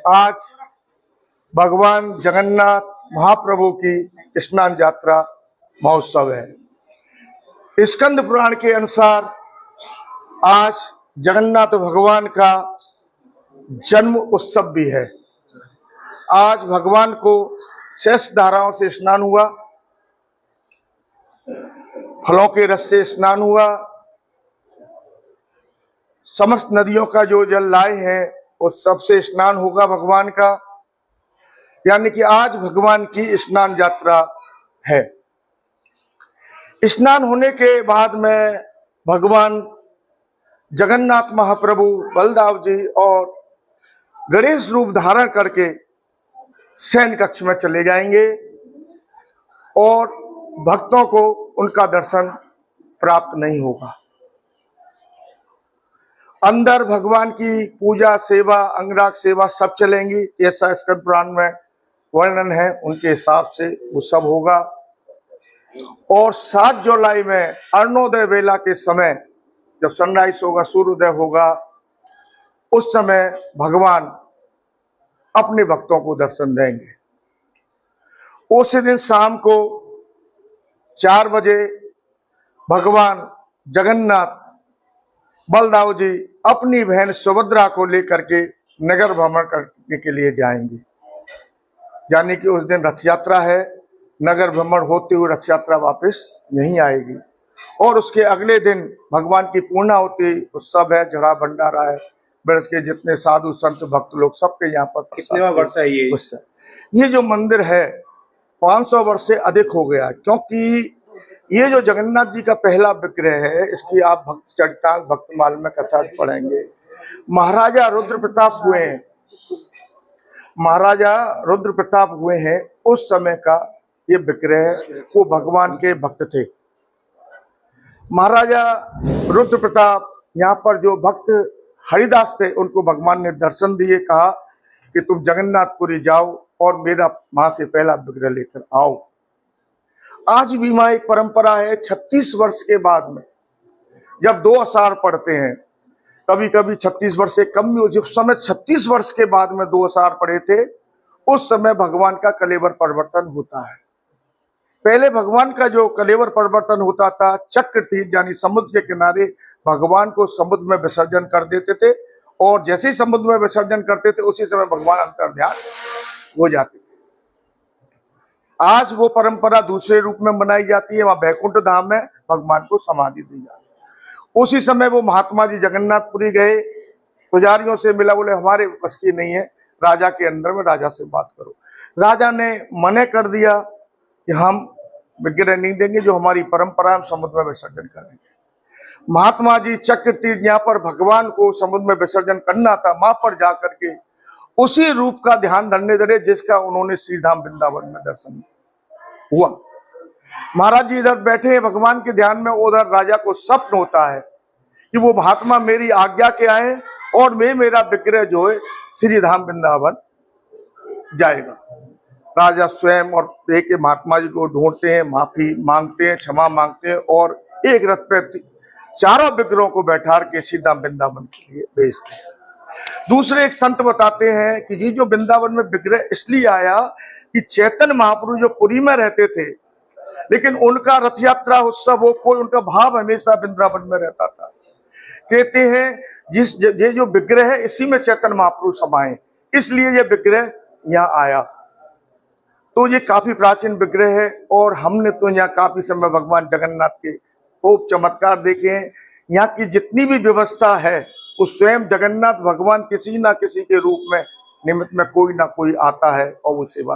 आज भगवान जगन्नाथ महाप्रभु की स्नान यात्रा महोत्सव है। स्कंद पुराण के अनुसार आज जगन्नाथ भगवान का जन्म उत्सव भी है। आज भगवान को शेष धाराओं से स्नान हुआ, फलों के रस से स्नान हुआ, समस्त नदियों का जो जल लाए हैं उस सब से स्नान होगा भगवान का। यानी कि आज भगवान की स्नान यात्रा है। स्नान होने के बाद में भगवान जगन्नाथ महाप्रभु बलदाव जी और गणेश रूप धारण करके शयन कक्ष में चले जाएंगे और भक्तों को उनका दर्शन प्राप्त नहीं होगा। अंदर भगवान की पूजा, सेवा, अंगराग सेवा सब चलेंगी। ऐसा स्कंद पुराण में वर्णन है, उनके हिसाब से वो सब होगा। और 7 जुलाई में अरुणोदय वेला के समय जब सनराइज होगा, सूर्योदय होगा, उस समय भगवान अपने भक्तों को दर्शन देंगे। उसी दिन शाम को 4 बजे भगवान जगन्नाथ बलदाव जी अपनी बहन सुभद्रा को लेकर के नगर भ्रमण करने के लिए जाएंगे। यानी कि उस दिन रथ यात्रा है। नगर भ्रमण होते हुए रथ यात्रा वापस नहीं आएगी। और उसके अगले दिन भगवान की पूर्णाहुति उत्सव है, जड़ा भंडारा है। ब्रज के जितने साधु संत भक्त लोग सबके यहाँ पर। कितने वर्ष है ये जो मंदिर है 500 वर्ष से अधिक हो गया, क्योंकि ये जो जगन्नाथ जी का पहला विग्रह है, इसकी आप भक्त चरितांग भक्तमाल में कथा पढ़ेंगे। महाराजा रुद्र प्रताप हुए हैं, महाराजा रुद्र प्रताप हुए हैं, उस समय का ये विग्रह, वो भगवान के भक्त थे। महाराजा रुद्र प्रताप यहाँ पर जो भक्त हरिदास थे, उनको भगवान ने दर्शन दिए, कहा कि तुम जगन्नाथपुरी जाओ और मेरा वहां से पहला विग्रह लेकर आओ। आज भी वहां एक परंपरा है, 36 वर्ष के बाद में जब 2 आषाढ़ पढ़ते हैं, कभी कभी 36 वर्ष से कम भी, जिस समय 36 वर्ष के बाद में 2 आषाढ़ पढ़े थे, उस समय भगवान का कलेवर परिवर्तन होता है। पहले भगवान का जो कलेवर परिवर्तन होता था, चक्र तीर्थ यानी समुद्र के किनारे भगवान को समुद्र में विसर्जन कर देते थे, और जैसे ही समुद्र में विसर्जन करते थे उसी समय भगवान अंतर ध्यान हो जाते थे। आज वो परंपरा दूसरे रूप में मनाई जाती है। वहां बैकुंठ धाम में भगवान को समाधि दी जाती है। उसी समय वो महात्मा जी जगन्नाथपुरी गए, पुजारियों से मिला, बोले हमारे बस की नहीं है, राजा के अंदर में राजा से बात करो। राजा ने मना कर दिया कि हम विग्रह नहीं देंगे, जो हमारी परंपरा हम समुद्र में विसर्जन करेंगे। महात्मा जी चक्र तीर्थ यहाँ पर भगवान को समुद्र में विसर्जन करना था, वहां पर जाकर के उसी रूप का ध्यान धरने धरे जिसका उन्होंने श्रीधाम वृंदावन में दर्शन हुआ। महाराज जी इधर बैठे हैं भगवान के ध्यान में, उधर राजा को स्वप्न होता है कि वो महात्मा मेरी आज्ञा के आए और मेरा विग्रह जो है श्रीधाम वृंदावन जाएगा। राजा स्वयं और एक महात्मा जी को ढूंढते हैं, माफी मांगते हैं, क्षमा मांगते हैं, और एक रथ पे 4 विग्रहों को बैठा के श्रीधाम वृंदावन के लिए भेजते हैं। दूसरे एक संत बताते हैं कि ये जो वृंदावन में विग्रह इसलिए आया कि चैतन्य महाप्रभु जो पुरी में रहते थे, लेकिन उनका रथ यात्रा उत्सव हो, कोई उनका भाव हमेशा वृंदावन में रहता था। कहते हैं ये जो विग्रह है इसी में चैतन्य महाप्रभु समाये, इसलिए ये विग्रह यहाँ आया। तो ये काफी प्राचीन विग्रह है, और हमने तो यहाँ काफी समय भगवान जगन्नाथ के खूब चमत्कार देखे हैं। यहाँ की जितनी भी व्यवस्था है वो स्वयं जगन्नाथ भगवान किसी ना किसी के रूप में निमित्त में कोई ना कोई आता है और वो सेवा